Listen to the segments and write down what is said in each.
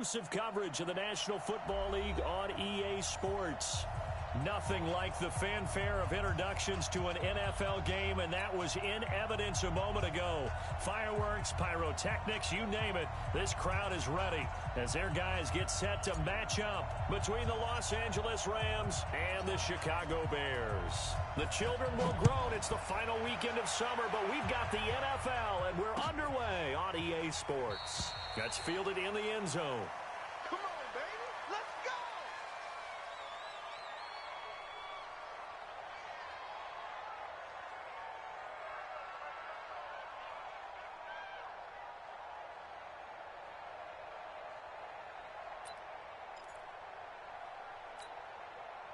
Exclusive coverage of the National Football League on EA Sports. Nothing like the fanfare of introductions to an NFL game, and that was in evidence a moment ago. Fireworks, pyrotechnics, you name it. This crowd is ready as their guys get set to match up between the Los Angeles Rams and the Chicago Bears. The children will groan. It's the final weekend of summer, but we've got the NFL, and we're underway on EA Sports. Gets fielded in the end zone. Come on, baby. Let's go.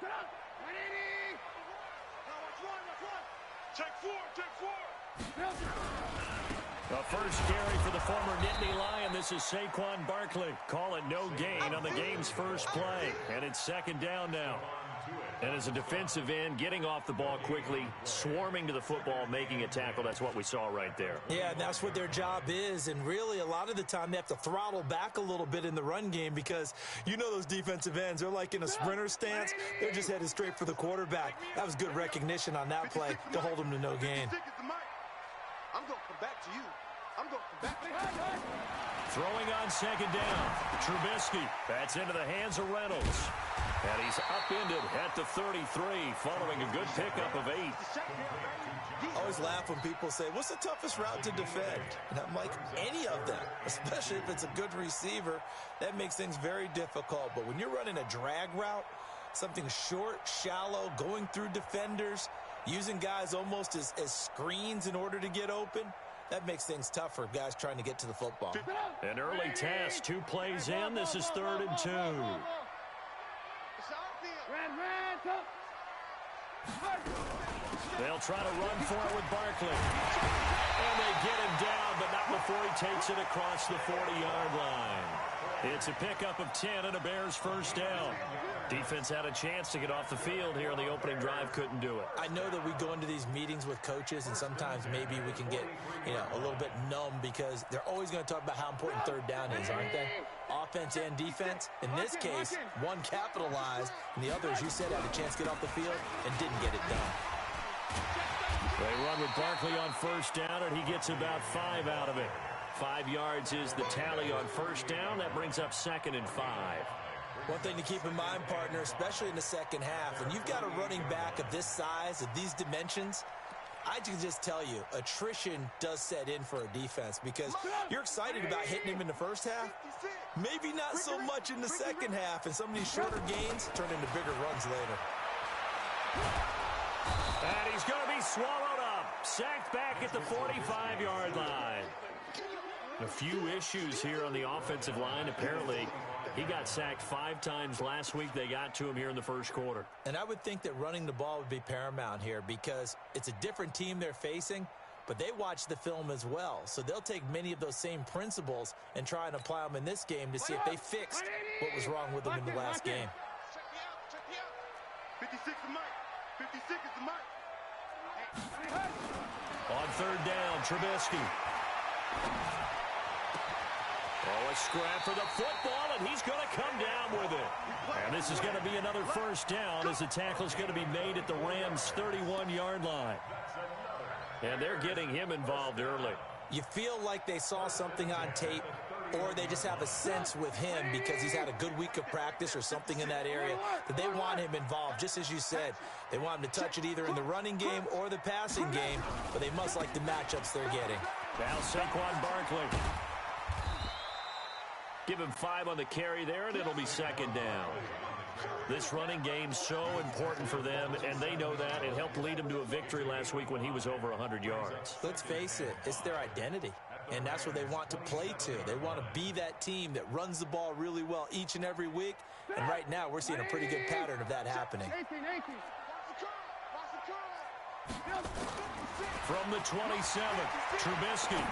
Get up. 180. Now watch one. Take four. The first carry for the former Nittany Lion. This is Saquon Barkley. Call it no gain on the game's first play. And it's second down now. And as a defensive end, getting off the ball quickly, swarming to the football, making a tackle, that's what we saw right there. Yeah, that's what their job is. And really, a lot of the time, they have to throttle back a little bit in the run game because you know those defensive ends, they're like in a sprinter stance. They're just headed straight for the quarterback. That was good recognition on that play to hold them to no gain. I'm going to come back to you. Throwing on second down. Trubisky. That's into the hands of Reynolds. And he's upended at the 33 following a good pickup of 8. I always laugh when people say, what's the toughest route to defend? And I'm like, any of them, especially if it's a good receiver. That makes things very difficult. But when you're running a drag route, something short, shallow, going through defenders, using guys almost as screens in order to get open, that makes things tough for guys trying to get to the football. An early task, 2 plays in. This is 3rd and 2. They'll try to run for it with Barkley. And they get him down, but not before he takes it across the 40-yard line. It's a pickup of 10 and a Bears first down. Defense had a chance to get off the field here on the opening drive, couldn't do it. I know that we go into these meetings with coaches, and sometimes maybe we can get, a little bit numb because they're always going to talk about how important 3rd down is, aren't they? Offense and defense. In this case, one capitalized, and the other, as you said, had a chance to get off the field and didn't get it done. They run with Barkley on first down, and he gets about 5 out of it. 5 yards is the tally on first down. That brings up 2nd and 5. One thing to keep in mind, partner, especially in the second half, when you've got a running back of this size, of these dimensions, I can just tell you, attrition does set in for a defense because you're excited about hitting him in the first half. Maybe not so much in the second half, and some of these shorter gains turn into bigger runs later. And he's going to be swallowed up. Sacked back at the 45-yard line. A few issues here on the offensive line. Apparently, he got sacked 5 times last week. They got to him here in the first quarter. And I would think that running the ball would be paramount here because it's a different team they're facing, but they watch the film as well. So they'll take many of those same principles and try and apply them in this game to see if they fixed what was wrong with them in the last game. 56 is Mike. 56 is the Mike. On 3rd down, Trubisky. Oh, a scrap for the football, and he's going to come down with it. And this is going to be another first down as the tackle's going to be made at the Rams' 31-yard line. And they're getting him involved early. You feel like they saw something on tape, or they just have a sense with him because he's had a good week of practice or something in that area that they want him involved. Just as you said, they want him to touch it either in the running game or the passing game, but they must like the matchups they're getting. Now Saquon Barkley. Give him 5 on the carry there, and it'll be 2nd down. This running game's so important for them, and they know that. It helped lead them to a victory last week when he was over 100 yards. Let's face it, it's their identity, and that's what they want to play to. They want to be that team that runs the ball really well each and every week, and right now we're seeing a pretty good pattern of that happening. From the 27, Trubisky.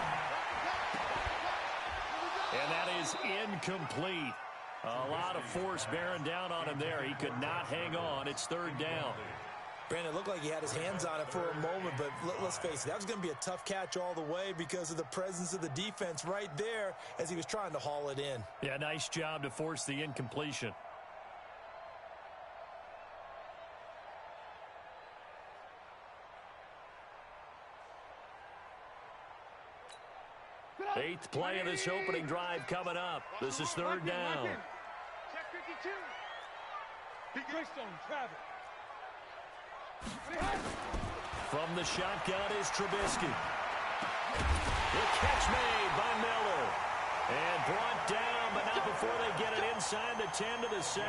And that is incomplete. A lot of force bearing down on him there. He could not hang on. It's 3rd down. Brandon, it looked like he had his hands on it for a moment, but let's face it, that was going to be a tough catch all the way because of the presence of the defense right there as he was trying to haul it in. Yeah, nice job to force the incompletion. Eighth play of this opening drive coming up. This is third down. Check 52. From the shotgun is Trubisky. The catch made by Miller. And brought down, but not before they get it inside the 10 to the 7.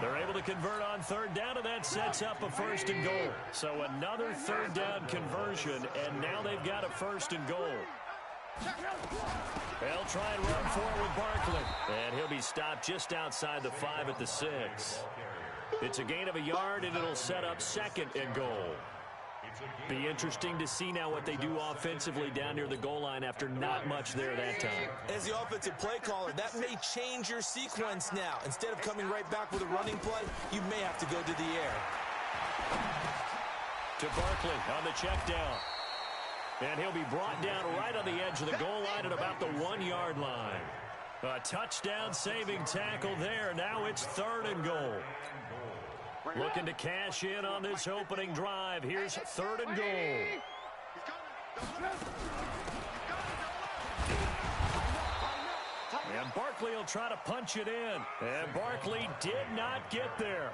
They're able to convert on third down, and that sets up a first and goal. So another third down conversion, and now they've got a first and goal. They'll try and run forward with Barkley. And he'll be stopped just outside the 5 at the 6. It's a gain of a yard, and it'll set up second and goal. Be interesting to see now what they do offensively down near the goal line after not much there that time. As the offensive play caller, that may change your sequence now. Instead of coming right back with a running play, you may have to go to the air. To Barkley on the check down. And he'll be brought down right on the edge of the goal line at about the 1-yard line. A touchdown-saving tackle there. Now it's third and goal. Looking to cash in on this opening drive. Here's third and goal. And Barkley will try to punch it in. And Barkley did not get there.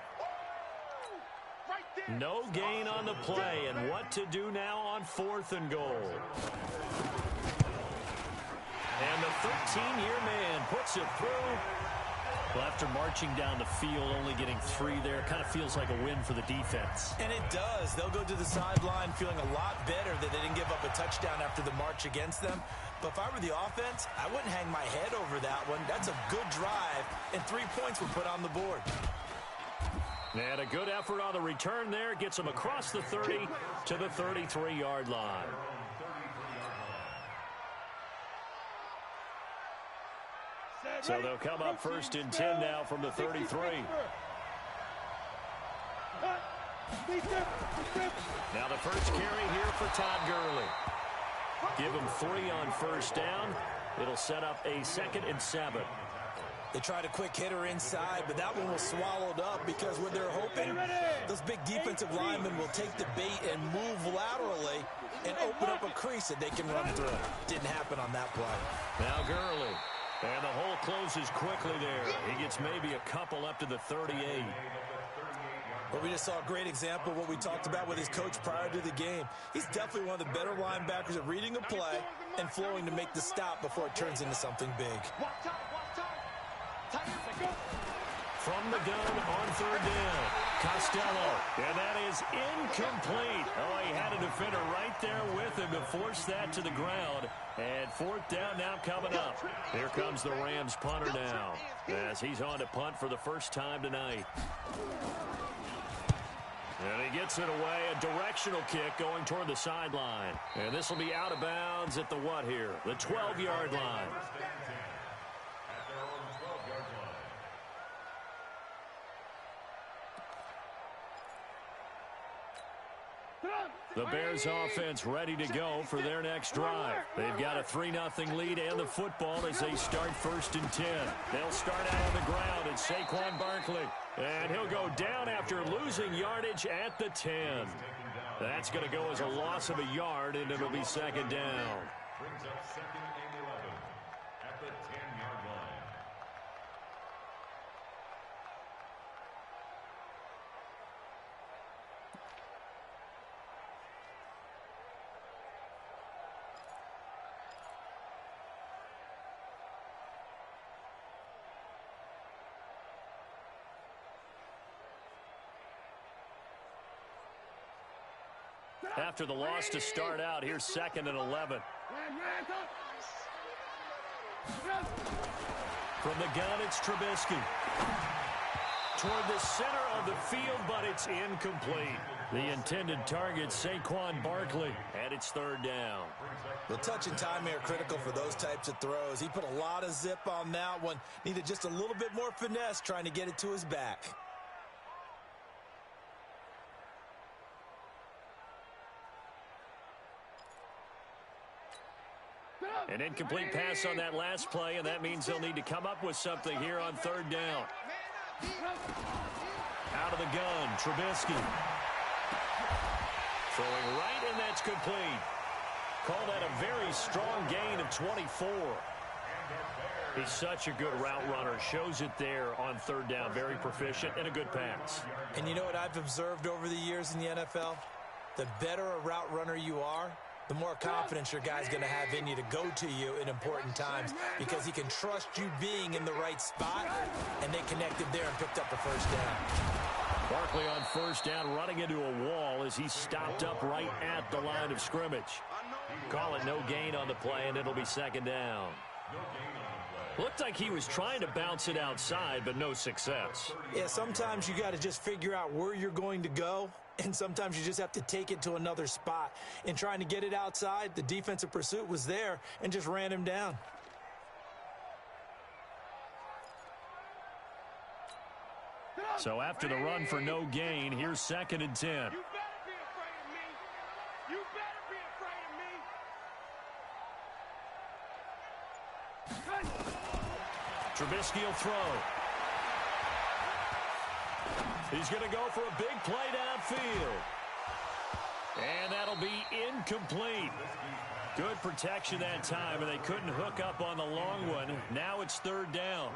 No gain on the play, and what to do now on fourth and goal. And the 13-year man puts it through. Well, after marching down the field, only getting 3 there, kind of feels like a win for the defense. And it does. They'll go to the sideline feeling a lot better that they didn't give up a touchdown after the march against them. But if I were the offense, I wouldn't hang my head over that one. That's a good drive, and 3 points were put on the board. And a good effort on the return there. Gets them across the 30 to the 33-yard line. So they'll come up first and 10 now from the 33. Now the first carry here for Todd Gurley. Give him 3 on first down. It'll set up a 2nd and 7. They tried a quick hitter inside, but that one was swallowed up because what they're hoping, those big defensive linemen will take the bait and move laterally and open up a crease that they can run through. Didn't happen on that play. Now Gurley. And the hole closes quickly there. He gets maybe a couple up to the 38. But we just saw a great example of what we talked about with his coach prior to the game. He's definitely one of the better linebackers at reading a play and flowing to make the stop before it turns into something big. From the gun on third down, Costello, and that is incomplete. Oh, he had a defender right there with him to force that to the ground. And fourth down now coming up. Here comes the Rams punter now as he's on to punt for the first time tonight. And he gets it away, a directional kick going toward the sideline. And this will be out of bounds at the what here? The 12-yard line. The Bears offense ready to go for their next drive. They've got a 3-0 lead and the football as they start first and 10. They'll start out on the ground at Saquon Barkley. And he'll go down after losing yardage at the 10. That's going to go as a loss of a yard, and it'll be second down. Brings up second and 11 at the 10-yard line. After the loss to start out, here's second and 11. From the gun, it's Trubisky. Toward the center of the field, but it's incomplete. The intended target, Saquon Barkley, and it's third down. The touch and timing are critical for those types of throws. He put a lot of zip on that one. Needed just a little bit more finesse trying to get it to his back. An incomplete pass on that last play, and that means they'll need to come up with something here on third down. Out of the gun, Trubisky. Throwing right, and that's complete. Call that a very strong gain of 24. He's such a good route runner. Shows it there on third down. Very proficient and a good pass. And you know what I've observed over the years in the NFL? The better a route runner you are, the more confidence your guy's going to have in you to go to you in important times because he can trust you being in the right spot, and they connected there and picked up the first down. Barkley on first down, running into a wall as he stopped up right at the line of scrimmage. Call it no gain on the play, and it'll be second down. Looked like he was trying to bounce it outside, but no success. Yeah, sometimes you got to just figure out where you're going to go, and sometimes you just have to take it to another spot. In trying to get it outside, the defensive pursuit was there and just ran him down. So after the run for no gain, here's 2nd and 10. You better be afraid of me. You better be afraid of me. Trubisky will throw. He's going to go for a big play downfield. And that'll be incomplete. Good protection that time, and they couldn't hook up on the long one. Now it's third down.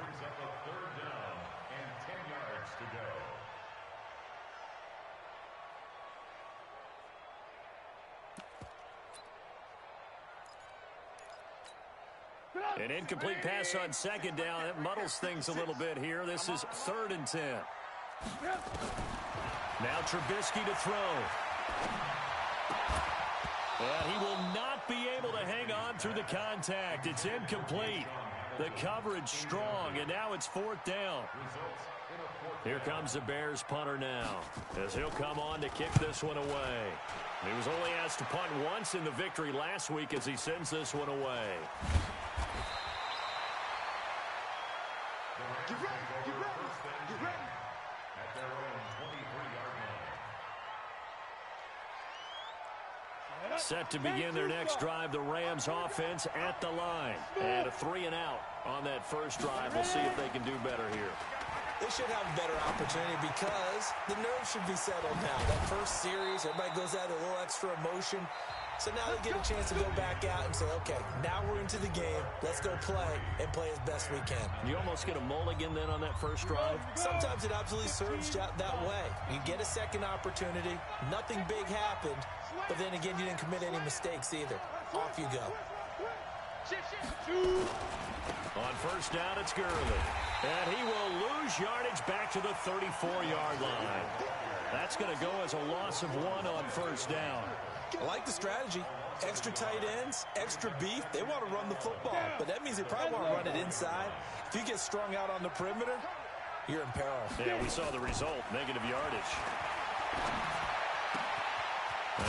An incomplete pass on second down. It muddles things a little bit here. This is 3rd and 10. Now Trubisky to throw. And he will not be able to hang on through the contact. It's incomplete. The coverage strong, and now it's 4th down. Here comes the Bears punter now, as he'll come on to kick this one away. He was only asked to punt once in the victory last week as he sends this one away. Get ready, get ready, get ready. At their own 23-yard line. Set to begin their next drive, the Rams offense at the line. And a 3-and-out on that first drive. We'll see if they can do better here. They should have a better opportunity because the nerves should be settled now. That first series, everybody goes out with a little extra emotion. So now they get a chance to go back out and say, okay, now we're into the game. Let's go play and play as best we can. You almost get a mulligan then on that first drive? Sometimes it absolutely serves you that way. You get a second opportunity. Nothing big happened. But then again, you didn't commit any mistakes either. Off you go. On first down, it's Gurley. And he will lose yardage back to the 34-yard line. That's going to go as a loss of 1 on first down. I like the strategy. Extra tight ends, extra beef. They want to run the football, but that means they probably want to run it inside. If you get strung out on the perimeter, you're in peril. Yeah, we saw the result, negative yardage.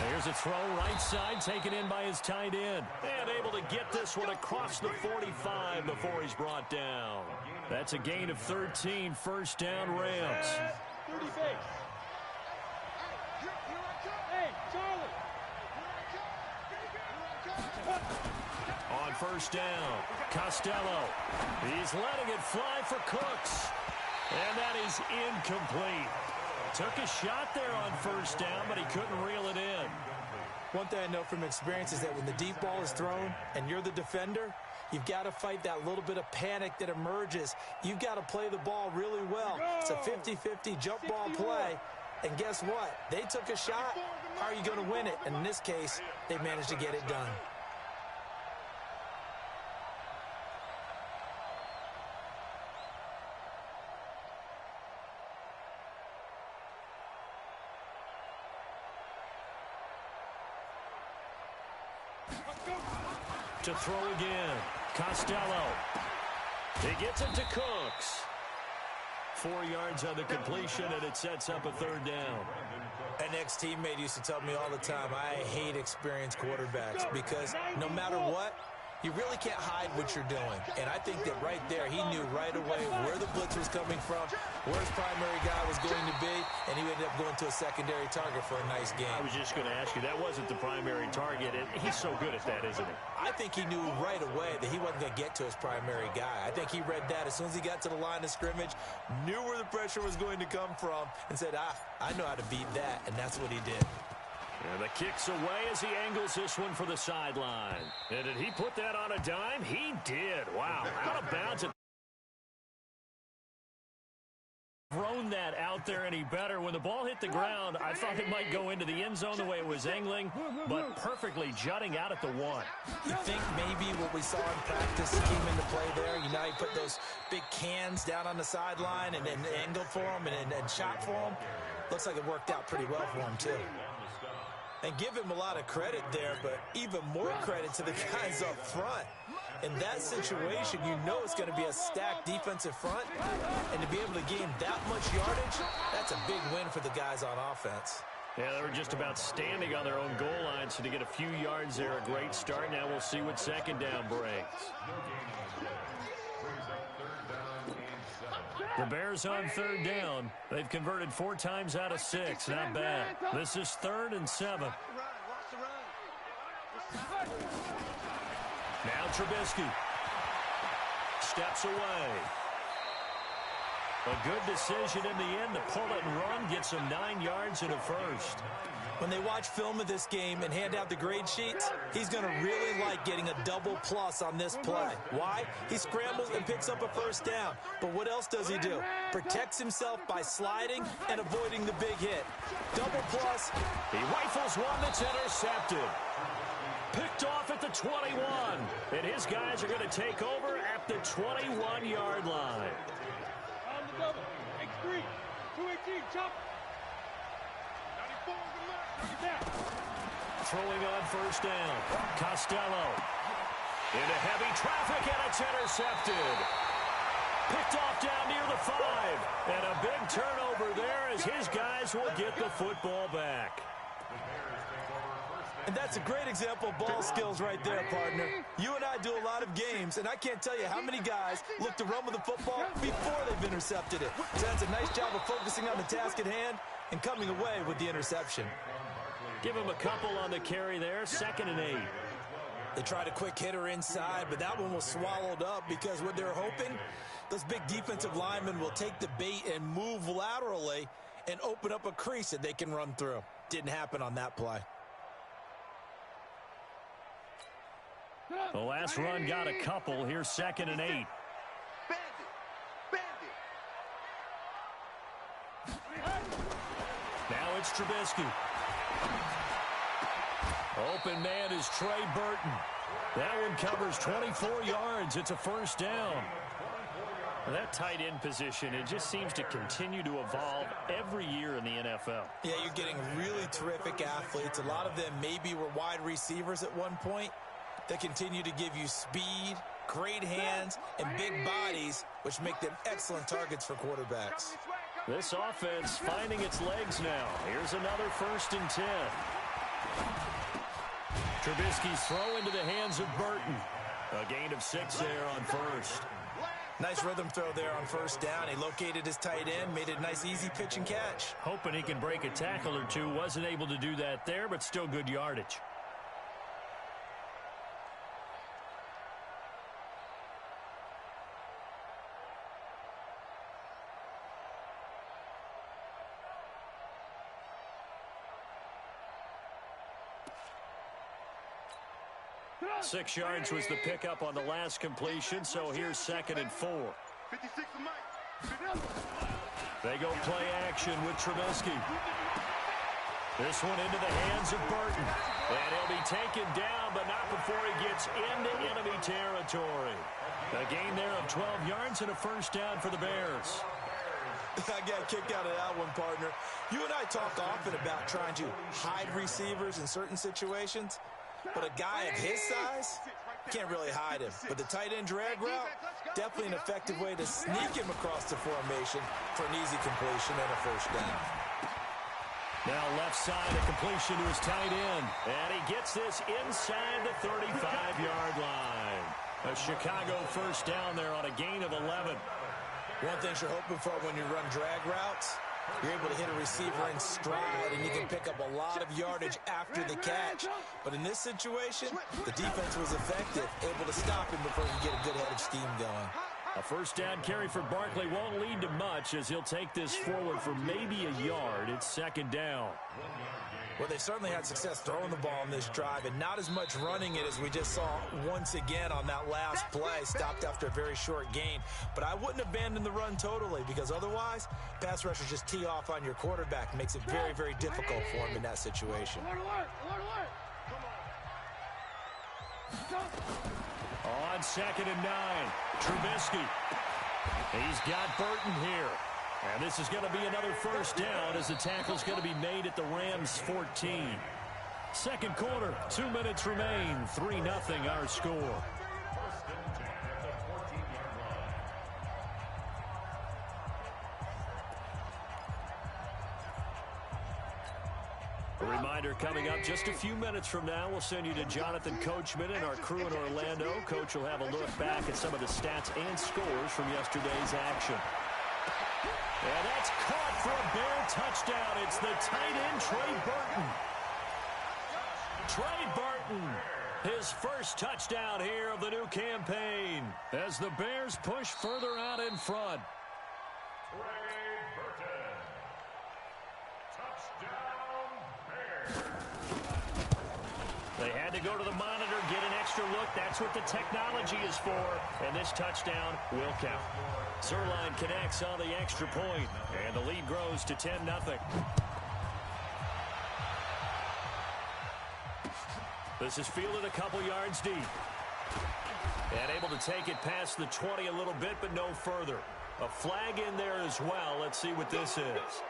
Here's a throw right side, taken in by his tight end. And able to get this one across the 45 before he's brought down. That's a gain of 13, first down Rams. 30 face. Hey, Charlie. On first down, Costello. He's letting it fly for Cooks. And that is incomplete. Took a shot there on first down, but he couldn't reel it in. One thing I know from experience is that when the deep ball is thrown and you're the defender, you've got to fight that little bit of panic that emerges. You've got to play the ball really well. It's a 50-50 jump ball play. And guess what? They took a shot. How are you going to win it? And in this case, they managed to get it done. To throw again, Costello. He gets it to Cooks. 4 yards on the completion, and it sets up a third down. An ex-teammate used to tell me all the time, I hate experienced quarterbacks because no matter what, You really can't hide what you're doing. And I think that right there, he knew right away where the blitz was coming from, where his primary guy was going to be, and he ended up going to a secondary target for a nice game. I was just going to ask you, that wasn't the primary target, and he's so good at that, isn't he? I think he knew right away that he wasn't going to get to his primary guy. I think he read that as soon as he got to the line of scrimmage, knew where the pressure was going to come from, and said, I know how to beat that, and that's what he did. And the kick's away as he angles this one for the sideline. And did he put that on a dime? He did. Wow. Out of bounds. Thrown that out there any better. When the ball hit the ground, I thought it might go into the end zone the way it was angling, but perfectly jutting out at the 1. You think maybe what we saw in practice came into play there? You know, he put those big cans down on the sideline and then angled for him and shot for him. Looks like it worked out pretty well for him, too. And give him a lot of credit there, but even more credit to the guys up front. In that situation, you know it's going to be a stacked defensive front, and to be able to gain that much yardage, that's a big win for the guys on offense. Yeah, they were just about standing on their own goal line, so to get a few yards there, a great start. Now we'll see what second down brings. The Bears on third down. They've converted 4 times out of 6. Not bad. This is 3rd and 7. Now Trubisky steps away. A good decision in the end to pull it and run. Gets him 9 yards and a first. When they watch film of this game and hand out the grade sheets, he's going to really like getting a double plus on this play. Why? He scrambles and picks up a first down. But what else does he do? Protects himself by sliding and avoiding the big hit. Double plus. He rifles one that's intercepted. Picked off at the 21. And his guys are going to take over at the 21-yard line. On the double. X3. 218. Chop. 94 on the left. Throwing on first down. Costello. Into heavy traffic, and it's intercepted. Picked off down near the 5. And a big turnover there as his guys will get the football back. And that's a great example of ball skills right there, partner. You and I do a lot of games, and I can't tell you how many guys look to run with the football before they've intercepted it. So that's a nice job of focusing on the task at hand and coming away with the interception. Give him a couple on the carry there. 2nd and 8. They tried a quick hitter inside, but that one was swallowed up because what they're hoping, those big defensive linemen will take the bait and move laterally and open up a crease that they can run through. Didn't happen on that play. The last run got a couple. Here's 2nd and 8. Now it's Trubisky. Open man is Trey Burton. That one covers 24 yards. It's a first down. That tight end position, it just seems to continue to evolve every year in the NFL. Yeah, you're getting really terrific athletes. A lot of them maybe were wide receivers at one point. They continue to give you speed, great hands, and big bodies, which make them excellent targets for quarterbacks. This offense finding its legs now. Here's another 1st and 10. Trubisky's throw into the hands of Burton. A gain of 6 there on first. Nice rhythm throw there on first down. He located his tight end, made it a nice easy pitch and catch. Hoping he can break a tackle or two. Wasn't able to do that there, but still good yardage. Six yards was the pickup on the last completion, so here's 2nd and 4. 56 to Mike. They go play action with Trubisky. This one into the hands of Burton. And he'll be taken down, but not before he gets into enemy territory. A gain there of 12 yards and a first down for the Bears. I got a kick out of that one, partner. You and I talk often about trying to hide receivers in certain situations. But a guy of his size, can't really hide him. But the tight end drag route, definitely an effective way to sneak him across the formation for an easy completion and a first down. Now left side, a completion to his tight end. And he gets this inside the 35-yard line. A Chicago first down there on a gain of 11. One thing you're hoping for when you run drag routes, you're able to hit a receiver in stride, and you can pick up a lot of yardage after the catch. But in this situation, the defense was effective, able to stop him before he could get a good head of steam going. A first down carry for Barkley won't lead to much as he'll take this forward for maybe a yard. It's second down. Well, they certainly had success throwing the ball on this drive, and not as much running it as we just saw once again on that last play. Stopped after a very short gain. But I wouldn't abandon the run totally, because otherwise, pass rushers just tee off on your quarterback. Makes it very, very difficult for him in that situation. On 2nd and 9, Trubisky. He's got Burton here. And this is going to be another first down as the tackle's going to be made at the Rams' 14. Second quarter, 2 minutes remain. 3-0 our score. A reminder coming up just a few minutes from now, we'll send you to Jonathan Coachman and our crew in Orlando. Coach will have a look back at some of the stats and scores from yesterday's action. And that's caught for a Bear touchdown. It's the tight end, Trey Burton. Trey Burton, his first touchdown here of the new campaign as the Bears push further out in front. Trey Burton. Touchdown, Bears. They had to go to the monitor, get an extra look. That's what the technology is for. And this touchdown will count. Zerline connects on the extra point, and the lead grows to 10-0. This is fielded a couple yards deep. And able to take it past the 20 a little bit, but no further. A flag in there as well. Let's see what this is.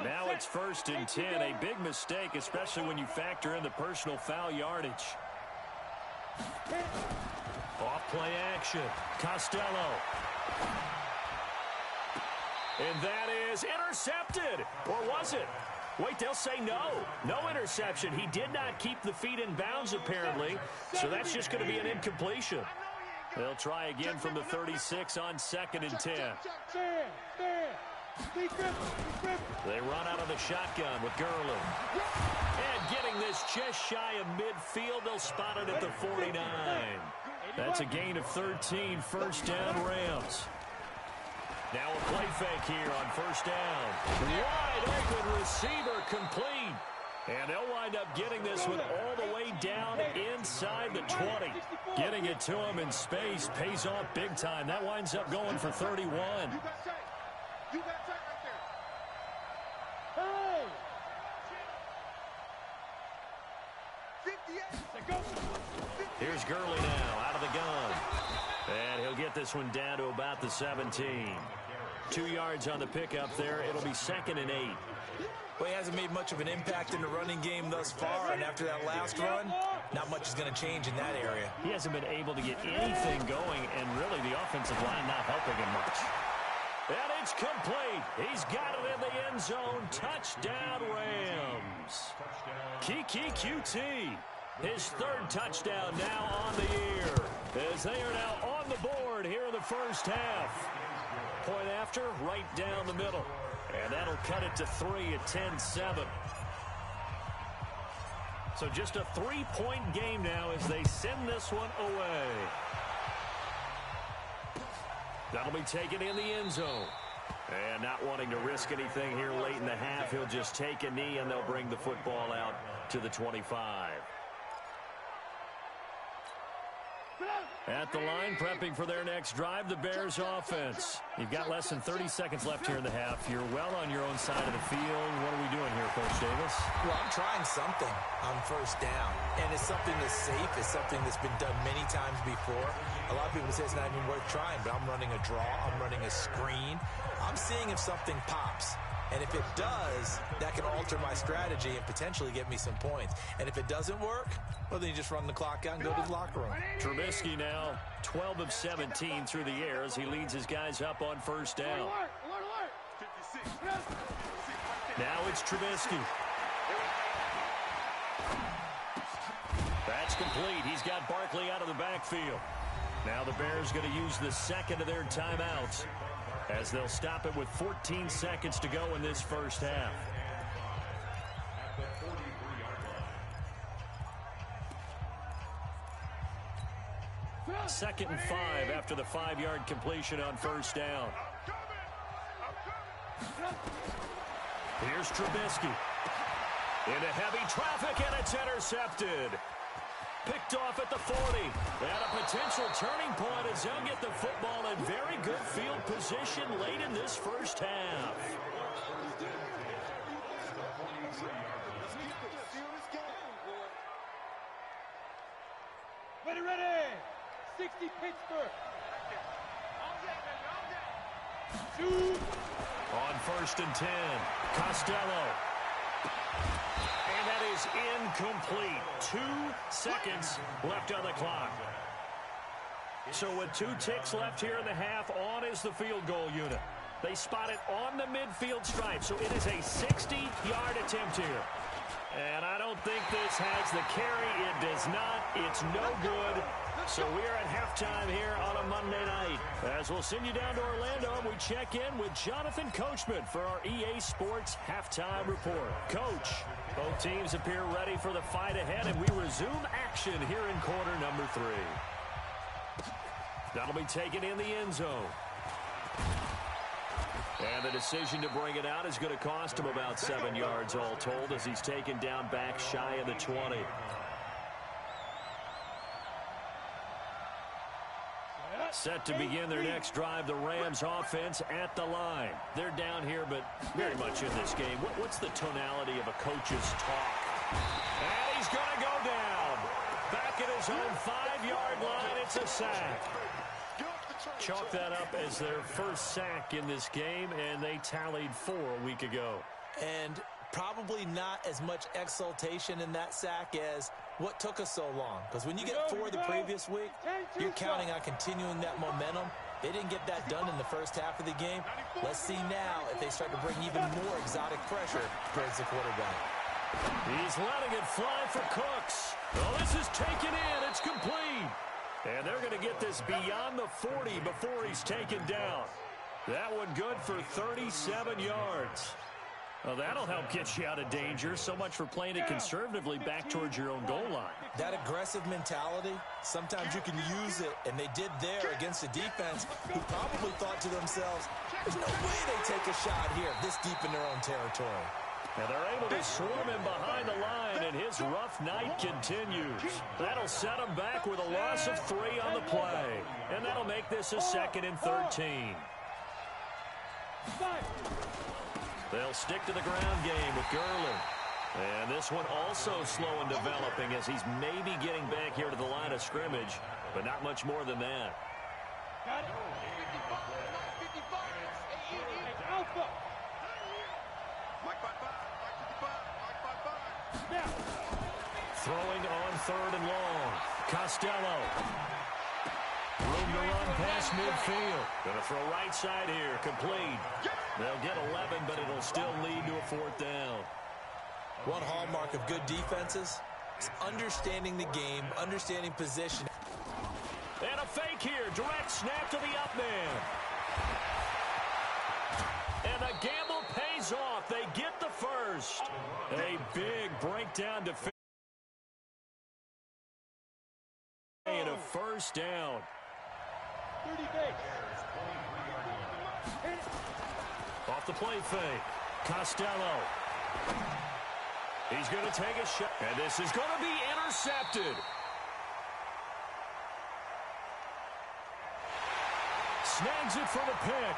Now it's 1st and 10. A big mistake, especially when you factor in the personal foul yardage. Off-play action. Costello. And that is intercepted. Or was it? Wait, they'll say no. No interception. He did not keep the feet in bounds, apparently. So that's just going to be an incompletion. They'll try again from the 36 on 2nd and 10. They run out of the shotgun with Gurley. And getting this just shy of midfield, they'll spot it at the 49. That's a gain of 13, first down Rams. Now a play fake here on first down. Wide open receiver complete. And they'll wind up getting this one all the way down inside the 20. Getting it to him in space pays off big time. That winds up going for 31. You got sight right there. Hey! 58. Here's Gurley now out of the gun. And he'll get this one down to about the 17. 2 yards on the pickup there. It'll be 2nd and 8. Well, he hasn't made much of an impact in the running game thus far, and after that last run, not much is going to change in that area. He hasn't been able to get anything going, and really the offensive line not helping him much. And it's complete. He's got it in the end zone. Touchdown, Rams. Kiki QT. His 3rd touchdown now on the year, as they are now on the board here in the first half. Point after, right down the middle. And that'll cut it to 3 at 10-7. So just a 3-point game now as they send this one away. That'll be taken in the end zone. And not wanting to risk anything here late in the half, he'll just take a knee and they'll bring the football out to the 25. At the line, prepping for their next drive, the Bears offense. You've got less than 30 seconds left here in the half. You're well on your own side of the field. What are we doing here, Coach Davis? Well, I'm trying something on first down. And it's something that's safe. It's something that's been done many times before. A lot of people say it's not even worth trying, but I'm running a draw. I'm running a screen. I'm seeing if something pops. And if it does, that can alter my strategy and potentially get me some points. And if it doesn't work, well, then you just run the clock out and go to the locker room. Trubisky now 12 of 17 through the air as he leads his guys up on first down. Now it's Trubisky. That's complete. He's got Barkley out of the backfield. Now the Bears going to use the second of their timeouts as they'll stop it with 14 seconds to go in this first half. Second and 5 after the 5-yard completion on first down. Here's Trubisky. Into heavy traffic, and it's intercepted. Picked off at the 40. And a potential turning point as they'll get the football in very good field position late in this first half. Ready. 60 Pittsburgh. Shoot. On first and 10, Costello. And that is incomplete. 2 seconds left on the clock. So with 2 ticks left here in the half, on is the field goal unit. They spot it on the midfield stripe, so it is a 60-yard attempt here. And I don't think this has the carry. It does not. It's no good. So we are at halftime here on a Monday night. As we'll send you down to Orlando, we check in with Jonathan Coachman for our EA Sports Halftime Report. Coach, both teams appear ready for the fight ahead, and we resume action here in quarter number 3. That'll be taken in the end zone. And the decision to bring it out is going to cost him about 7 yards all told as he's taken down back shy of the 20. Set to begin their next drive, the Rams offense at the line. They're down here, but very much in this game. What's the tonality of a coach's talk? And he's going to go down. Back at his own 5-yard line, it's a sack. Chalk that up as their first sack in this game, and they tallied 4 a week ago. And probably not as much exultation in that sack as what took us so long. Because when you get 4 the previous week, you're counting on continuing that momentum. They didn't get that done in the first half of the game. Let's see now if they start to bring even more exotic pressure towards the quarterback. He's letting it fly for Cooks. Oh, this is taken in. It's complete. And they're going to get this beyond the 40 before he's taken down. That one good for 37 yards. Well, that'll help get you out of danger. So much for playing it conservatively back towards your own goal line. That aggressive mentality, sometimes you can use it, and they did there against a defense who probably thought to themselves, there's no way they take a shot here this deep in their own territory. And they're able to swarm him behind the line, and his rough night continues. That'll set him back with a loss of 3 on the play. And that'll make this a 2nd and 13. They'll stick to the ground game with Gurley. And this one also slow in developing as he's maybe getting back here to the line of scrimmage, but not much more than that. Got it. Alpha. Throwing on 3rd and long. Costello. Room to run past midfield. Going to throw right side here. Complete. They'll get 11, but it'll still lead to a 4th down. One hallmark of good defenses is understanding the game, understanding position. And a fake here. Direct snap to the up man. And the gamble pays off. They get the first. A big breakdown defense. And a first down. 30 base. Off the play fake. Costello. He's going to take a shot. And this is going to be intercepted. Snags it for the pick.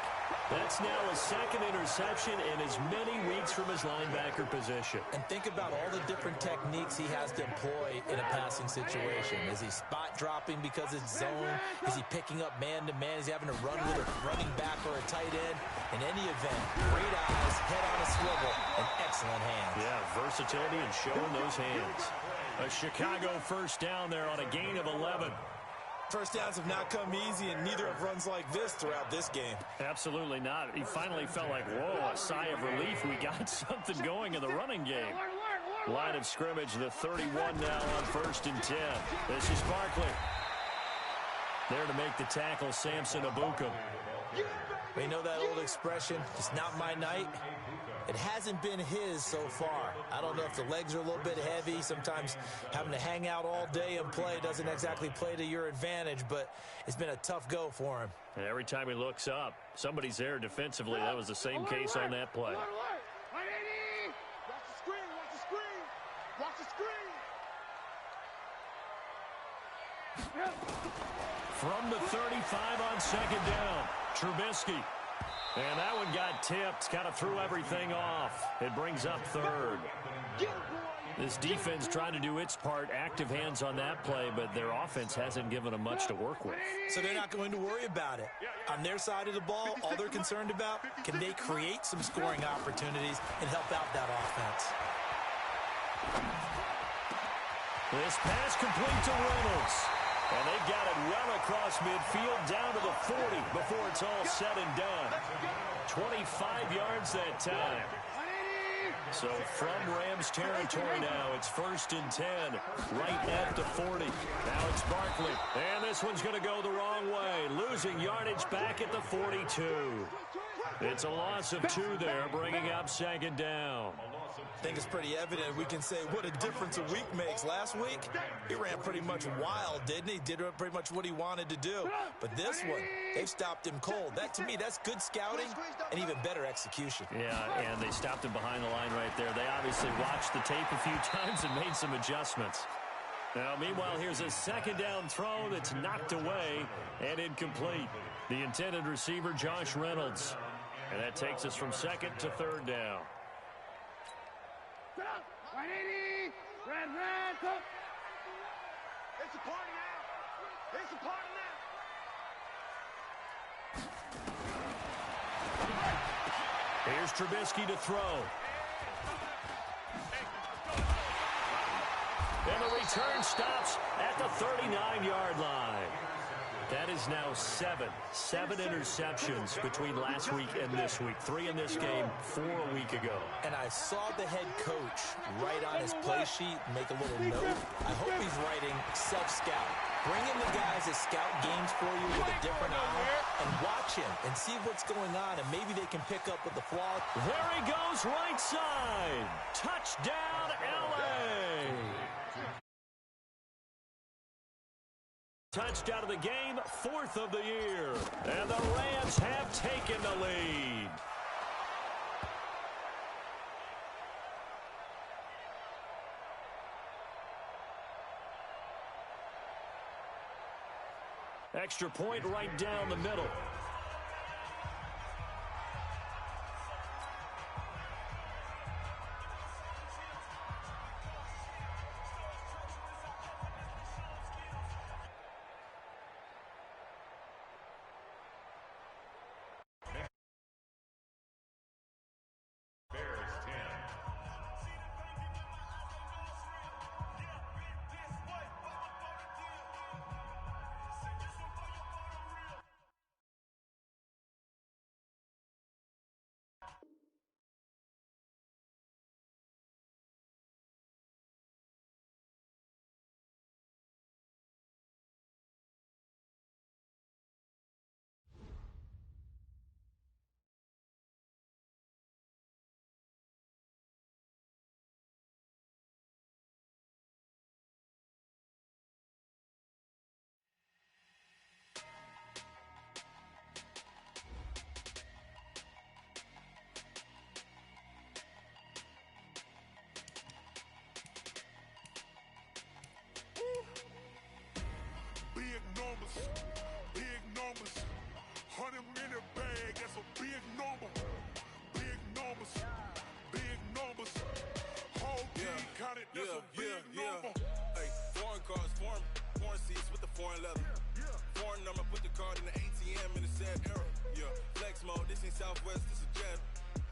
That's now his 2nd interception in as many weeks from his linebacker position. And think about all the different techniques he has to employ in a passing situation. Is he spot dropping because it's zone? Is he picking up man-to-man? Is he having to run with a running back or a tight end? In any event, great eyes, head on a swivel, and excellent hands. Yeah, versatility and showing those hands. A Chicago first down there on a gain of 11. First downs have not come easy, and neither have runs like this throughout this game. Absolutely not. He finally felt like, whoa, a sigh of relief. We got something going in the running game. Line of scrimmage, the 31 now on 1st and 10. This is Barkley. There to make the tackle, Samson Abuka. We know that old expression, it's not my night. It hasn't been his so far. I don't know if the legs are a little bit heavy. Sometimes having to hang out all day and play doesn't exactly play to your advantage, but it's been a tough go for him. And every time he looks up, somebody's there defensively. That was the same case on that play. Watch the screen, watch the screen. Watch the screen. From the 35 on 2nd down, Trubisky. And that one got tipped, kind of threw everything off. It brings up 3rd. This defense trying to do its part, active hands on that play, but their offense hasn't given them much to work with. So they're not going to worry about it. On their side of the ball, all they're concerned about, can they create some scoring opportunities and help out that offense? This pass complete to Reynolds. And they've got it well across midfield down to the 40 before it's all said and done. 25 yards that time. So from Rams territory now, it's 1st and 10, right at the 40. Now it's Barkley, and this one's going to go the wrong way, losing yardage back at the 42. It's a loss of 2 there, bringing up 2nd down. I think it's pretty evident. We can say what a difference a week makes. Last week, he ran pretty much wild, didn't he? Did pretty much what he wanted to do. But this one, they've stopped him cold. That, to me, that's good scouting and even better execution. Yeah, and they stopped him behind the line right there. They obviously watched the tape a few times and made some adjustments. Now, meanwhile, here's a 2nd down throw that's knocked away and incomplete. The intended receiver, Josh Reynolds. And that takes us from 2nd to 3rd down. It's a party now. It's a party now. Here's Trubisky to throw. And the return stops at the 39-yard line. That is now 7 interceptions between last week and this week. 3 in this game, 4 a week ago. And I saw the head coach write on his play sheet, make a little note. I hope he's writing self-scout. Bring in the guys that scout games for you with a different eye and watch him and see what's going on, and maybe they can pick up with the flaw. There he goes, right side. Touchdown, L.A. Touchdown of the game, 4th of the year. And the Rams have taken the lead. Extra point right down the middle. Big numbers. 100-minute bag, that's a big number. Big numbers. Big numbers. Whole team counted, that's a big number. Hey, foreign cars, foreign seats with the foreign leather. Foreign number, put the card in the ATM in the sad era. Yeah, flex mode, this ain't Southwest, this a jet.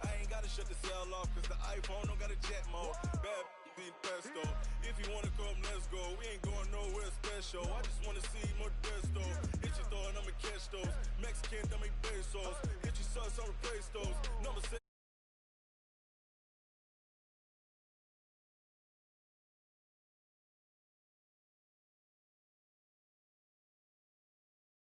I ain't gotta shut the cell off, cause the iPhone don't got a jet mode. Bad be pesto. If you wanna come, let's go. We ain't going nowhere special. I just wanna see more desto. Hit your throw and I'ma catch those. Mexican, dummy pesos. Hit your sus, I'll replace those. Number 6.